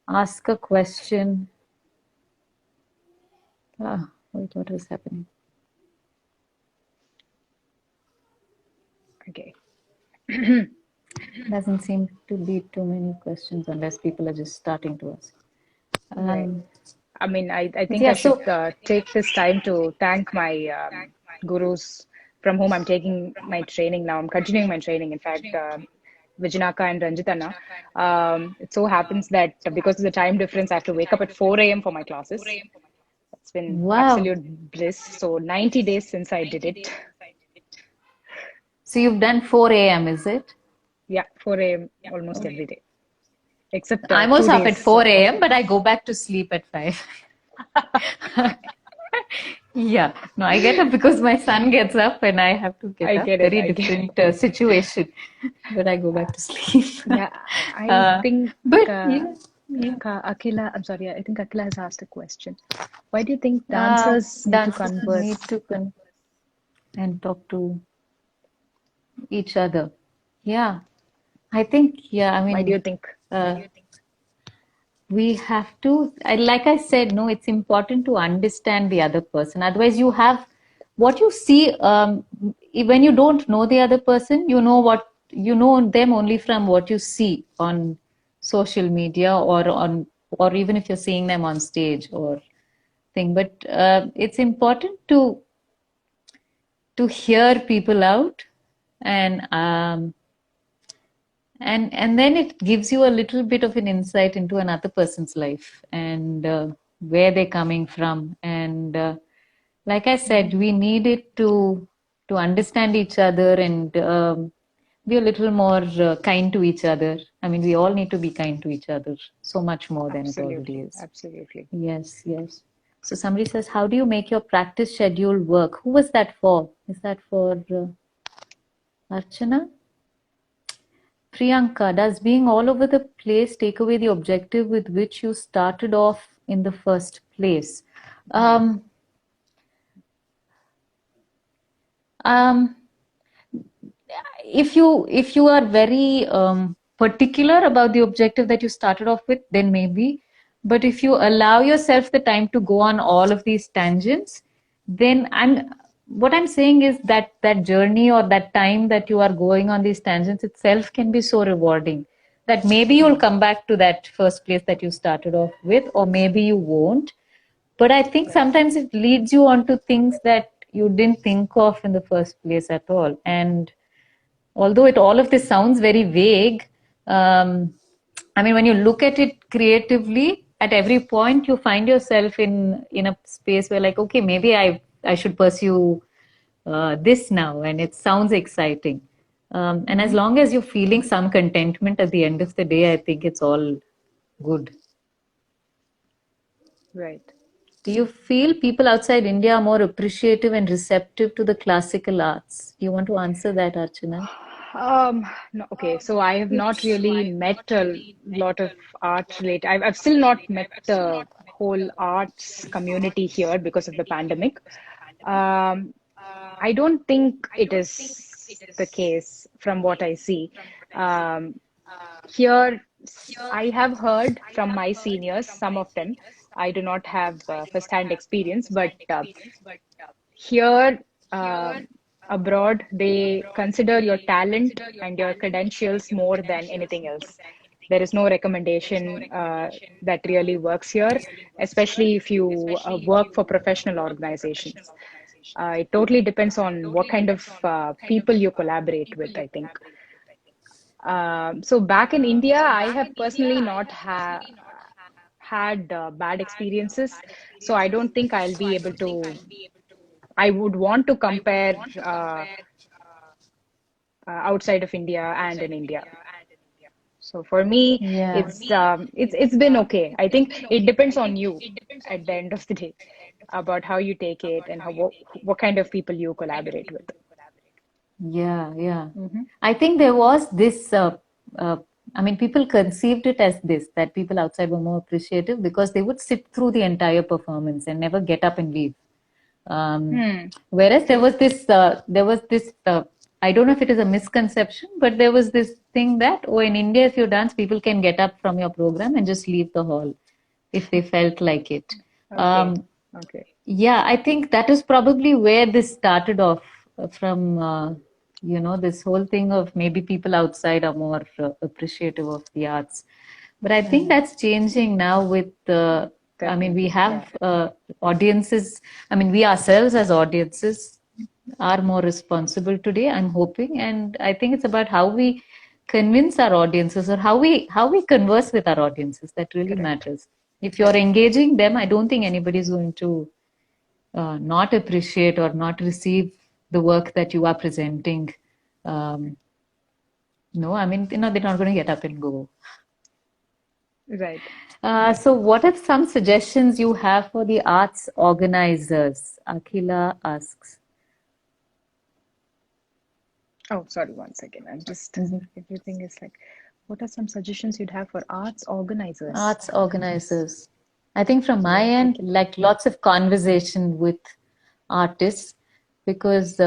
ask a question. Wait, what is happening? Okay. Doesn't seem to be too many questions unless people are just starting to ask. Right. Um, I mean, I but think yeah, I should so take this time to thank my gurus from whom I'm taking my training now. I'm continuing my training. In fact, Vijinaka and Ranjitana. It so happens that because of the time difference, I have to wake up at 4 a.m. for my classes. It's been wow. absolute bliss. So 90 days since I did it. So you've done 4 a.m., is it? Yeah, 4 a.m. almost every day, except I'm two also up at days. 4 a.m., but I go back to sleep at 5. Yeah, no, I get up because my son gets up and I have to get I up. get it. Very I get it. different situation, but I go back to sleep. Yeah, I uh, think but yeah, yeah. Akila, I'm sorry, I think Akila has asked a question. Why do you think dancers need to Dancers need converse? to and talk to each other. Yeah, I think, yeah, I Why do mean, you think? uh, we have to, like I said, no, it's important to understand the other person. Otherwise, you have what you see, when you don't know the other person, you know them only from what you see on social media or even if you're seeing them on stage or thing. But it's important to hear people out and and then it gives you a little bit of an insight into another person's life and where they're coming from and like I said, we need it to understand each other and be a little more kind to each other. I mean, we all need to be kind to each other so much more than it already Absolutely, is. absolutely. Yes, yes. So somebody says, how do you make your practice schedule work? Who was that for? Is that for Archana? Priyanka, does being all over the place take away the objective with which you started off in the first place? Um, um, if you are very particular about the objective that you started off with, then maybe. But if you allow yourself the time to go on all of these tangents, then what I'm saying is that that journey or that time that you are going on these tangents itself can be so rewarding that maybe you'll Hmm. come back to that first place that you started off with, or maybe you won't. But I think Right. sometimes it leads you on to things that you didn't think of in the first place at all. And although all of this sounds very vague, I mean, when you look at it creatively, at every point you find yourself in a space where, like, okay, maybe I should pursue this now, and it sounds exciting. And as Mm-hmm. long as you're feeling some contentment at the end of the day, I think it's all good. Right. Do you feel people outside India are more appreciative and receptive to the classical arts? Do you want to answer that, Archana? No, okay, so I have not really met a lot of art related. I've still not met the whole arts community here because of the pandemic. Um, I don't think it is the case from what I see. Um, Here, I have heard from my seniors, some of them. I do not have first-hand experience, but here, abroad, they consider your talent and your credentials more than anything else. There is no recommendation that really works here, especially if you work for professional organizations. It totally depends on what kind of people you collaborate with, I think. So back in India, I have personally not had bad experiences. So I don't think I'll be able to. I would want to compare outside of India and in India. So for me, Yeah. it's been okay. I think it depends on you at the end of the day about how you take it and how what kind of people you collaborate with. Yeah, yeah. Hmm. I think there was this, uh, I mean, people conceived it as this, that people outside were more appreciative because they would sit through the entire performance and never get up and leave. Hmm. Whereas there was this, I don't know if it is a misconception, but there was this thing that, oh, in India, if you dance, people can get up from your program and just leave the hall if they felt like it. Okay. Um, Okay. yeah, I think that is probably where this started off from, this whole thing of maybe people outside are more appreciative of the arts. But I think Hmm. that's changing now with, I mean, we Definitely. Yeah. have audiences, I mean, we ourselves as audiences are more responsible today, I'm hoping. And I think it's about how we convince our audiences or how we converse with our audiences that really Correct. matters. If you're engaging them, I don't think anybody's going to not appreciate or not receive the work that you are presenting. Um, no, I mean, they're not going to get up and go. Right. So what are some suggestions you have for the arts organizers? Akhila asks. Oh, sorry, one second. Mhm. Everything is like, what are some suggestions you'd have for arts organizers? Arts organizers. I think from my What I end, can. like lots of conversation with artists because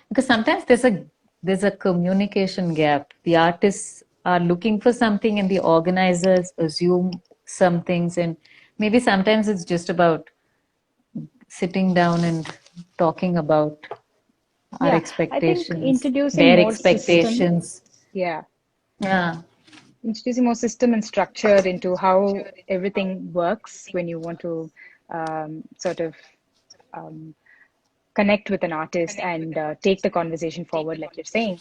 because sometimes there's a communication gap. The artists are looking for something and the organizers assume some things, and maybe sometimes it's just about sitting down and talking about our Yeah, I think expectations, their expectations. yeah, Yeah. introducing more system and structure into how everything works when you want to sort of um, connect with an artist and take the conversation forward, like you're saying.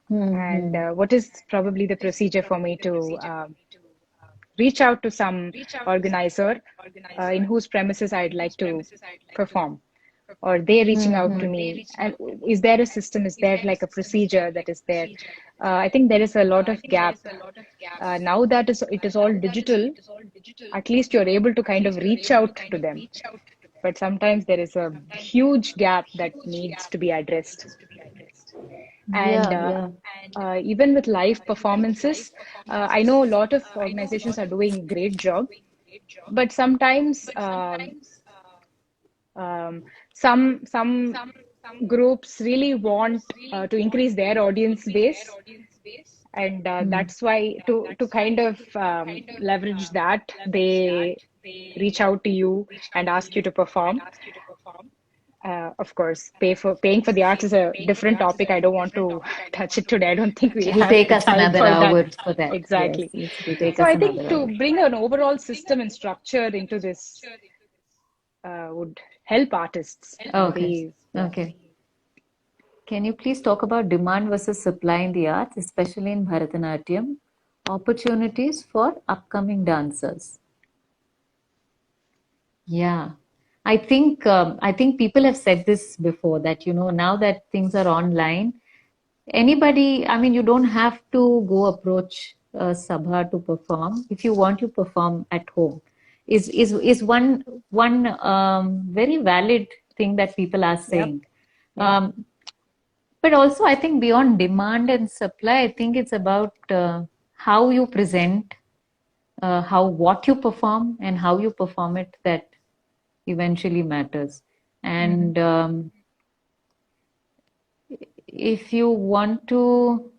And Hmm. what is probably the procedure for me to reach out to some organizer in whose premises I'd like to perform, or they reaching out to me? And is there a system? Is there like a procedure that is there? I think there is a lot of gap now that it is all digital. At least you're able to kind of reach out to them, but sometimes there is a huge gap that needs to be addressed. And Yeah, yeah. even with live performances, I know a lot of organizations are doing great job, but sometimes um, some groups really want to increase their audience base, and Hmm. that's why to kind of leverage that, they reach out to you and ask you to perform. Of course, paying for the arts is a different topic. I don't want to touch it today. I don't think we It'll have take the us time another for that. hour for that. Yes, Exactly. yes, it'll take So us I think another to hour. bring an overall system and structure into this would help artists Okay, be, yeah. okay. Can you please talk about demand versus supply in the arts, especially in Bharatanatyam? Opportunities for upcoming dancers. Yeah, I think people have said this before that now that things are online, anybody, I mean, you don't have to go approach Sabha to perform. If you want, you perform at home. Is one very valid thing that people are Yep. saying. Yep. But also, I think beyond demand and supply, I think it's about how you present, how what you perform, and how you perform it that eventually matters. Mm-hmm. And if you want to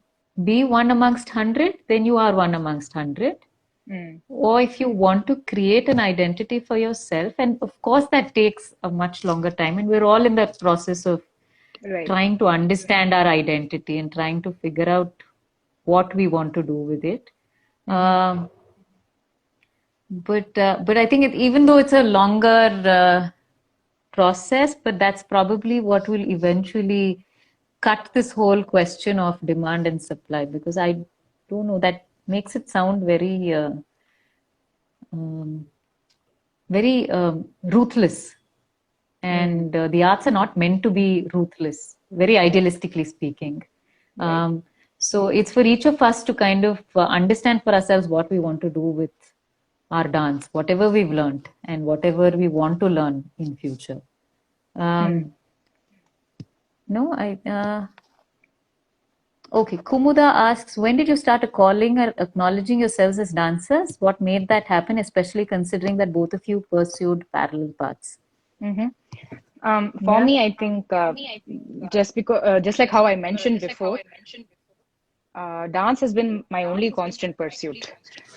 be one amongst 100, then you are one amongst 100. Mm. Or if you want to create an identity for yourself, and of course, that takes a much longer time, and we're all in the process of Right. trying to understand our identity and trying to figure out what we want to do with it. Mm-hmm. Um, but I think even though it's a longer process, but that's probably what will eventually cut this whole question of demand and supply, because I don't know, that makes it sound um, very ruthless. Mm. And the arts are not meant to be ruthless, very idealistically speaking. Right. Um, so it's for each of us to kind of understand for ourselves what we want to do with our dance, whatever we've learned and whatever we want to learn in future. Mm. Um, no, okay. Kumuda asks, when did you start calling or acknowledging yourselves as dancers? What made that happen, especially considering that both of you pursued parallel paths? Mm-hmm. For Yeah. me, I think just like how I mentioned before, dance has been my only constant pursuit.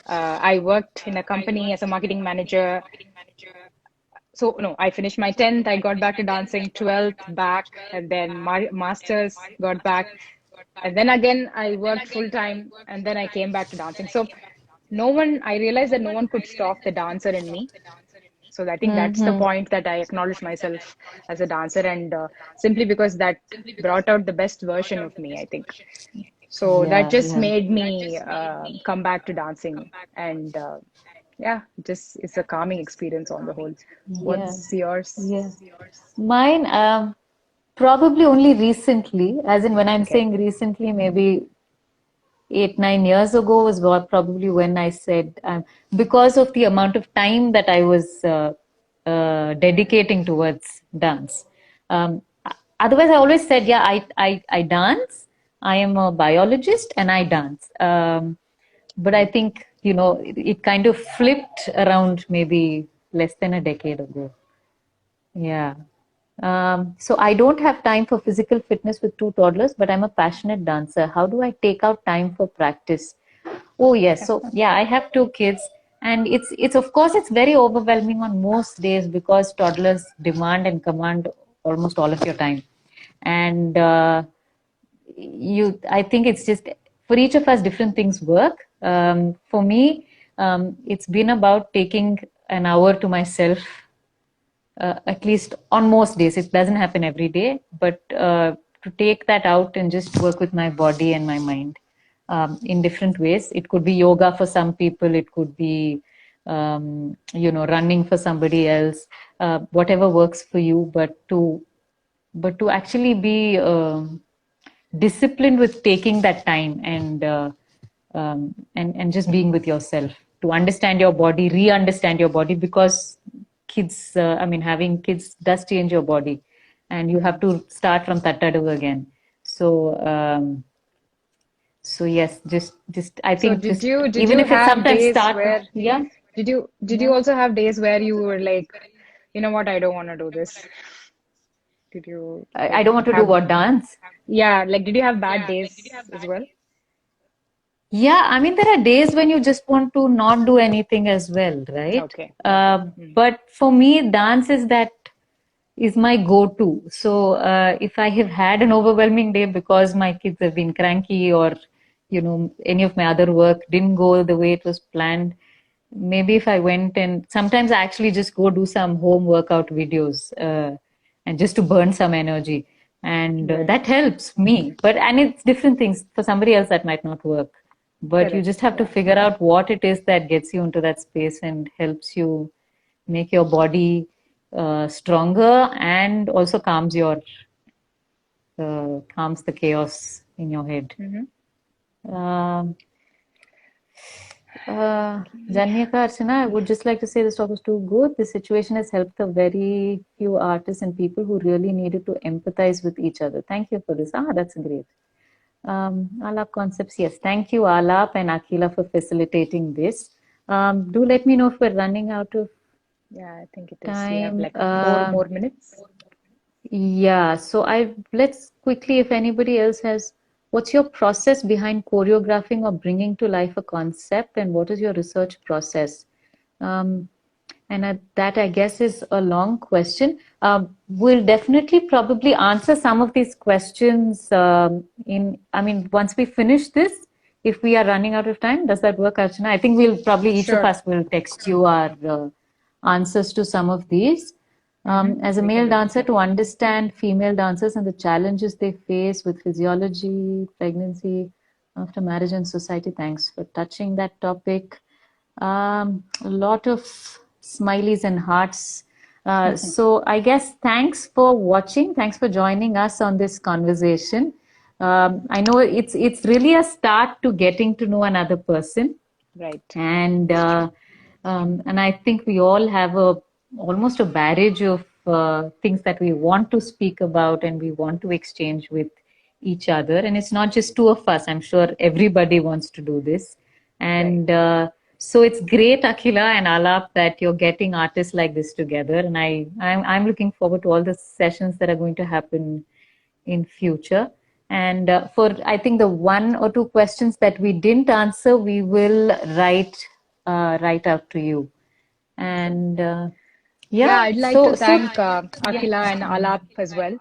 I worked in a company as a marketing manager. So, no, I finished my 10th, I got back to dancing, 12th back, and then my master's got back. And then again, I worked full time, and then I came back to dancing. So, I realized that no one could stop the dancer in me. So I think that's the Mm-hmm. point that I acknowledge myself as a dancer, and simply because that brought out the best version of me, I think. So that Yeah, just yeah. made me come back to dancing, and yeah, just it's a calming experience on the whole. Yeah, What's yours? yeah. Mine, probably only recently, as in when I'm Okay. saying recently, maybe 8, 9 years ago was probably when I said, because of the amount of time that I was dedicating towards dance. Um, Otherwise, I always said, yeah, I dance. I am a biologist and I dance. But I think, it kind of flipped around maybe less than a decade ago. Yeah. So I don't have time for physical fitness with two toddlers, but I'm a passionate dancer. How do I take out time for practice? Oh yes. So yeah, I have two kids, and it's of course it's very overwhelming on most days because toddlers demand and command almost all of your time. And I think it's just for each of us different things work. For me, it's been about taking an hour to myself, at least on most days. It doesn't happen every day, but to take that out and just work with my body and my mind in different ways. It could be yoga for some people, it could be running for somebody else, whatever works for you, but to actually be disciplined with taking that time and just being with yourself, to understand your body, re-understand your body, because kids, having kids does change your body, and you have to start from tattadu again. So yes, just I So think, did just you did even you if it have sometimes days start, where yeah, did you yeah. also have days where you were like, you know what, I don't want to do this? Did you I like don't want to do have, what, dance? yeah, like did you have bad days as well? Yeah, I mean, there are days when you just want to not do anything as well, right? Okay, okay. Mm. But for me, dance is my go-to. So if I have had an overwhelming day because my kids have been cranky, or any of my other work didn't go the way it was planned, maybe if I went, and sometimes I actually just go do some home workout videos, and just to burn some energy, and Right. that helps me. And it's different things for somebody else that might not work, but you Correct. just have to Yeah. figure out what it is that gets you into that space and helps you make your body stronger, and also calms the chaos in your head. Hmm. Um, Janyaka, Archana, I would just like to say this talk was too good. This situation has helped a very few artists and people who really needed to empathize with each other. Thank you for this. That's great. Alap Concepts, yes. Thank you, Alap and Akila, for facilitating this. Do let me know if we're running out of Yeah, I think it is. We have time. like 4 more minutes. Yeah, so let's quickly, if anybody else has, what's your process behind choreographing or bringing to life a concept, and what is your research process? Um, that, I guess, is a long question. We'll definitely probably answer some of these questions once we finish this, if we are running out of time. Does that work, Archana? I think we'll probably, each of Sure. us will text you our answers to some of these. As a We can male do that. dancer, to understand female dancers and the challenges they face with physiology, pregnancy, after marriage, and society. Thanks for touching that topic. A lot of smileys and hearts. So I guess thanks for watching. Thanks for joining us on this conversation. I know it's really a start to getting to know another person, Right. and I think we all have almost a barrage of things that we want to speak about and we want to exchange with each other. And it's not just two of us. I'm sure everybody wants to do this. Right. And so it's great, Akhila and Alap, that you're getting artists like this together. And I'm looking forward to all the sessions that are going to happen in future. And for, I think, the one or two questions that we didn't answer, we will write out to you. And Yeah, yeah, I'd like to so thank yeah. Akila and Alap as well,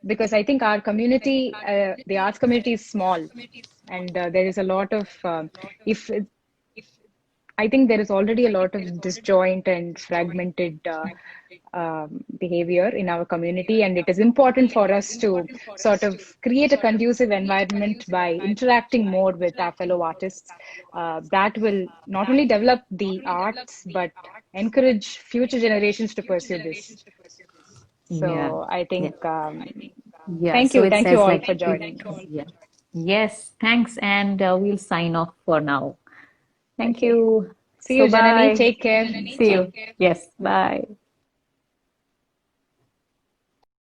because I think our community, the arts community, is small, and there is a lot of if I think there is already a lot of disjoint and fragmented behavior in our community, and it is important for us to sort of create a conducive environment by interacting more with our fellow artists. That will not only develop the arts, but encourage future generations to pursue this. Yeah, So I yeah, think yeah. thank So you. it Thank you says all like, for joining us. yeah. Yes, thanks. And we'll sign off for now. Thank Okay. you. See So you, Janani. bye. Take care. See you. Yes, bye.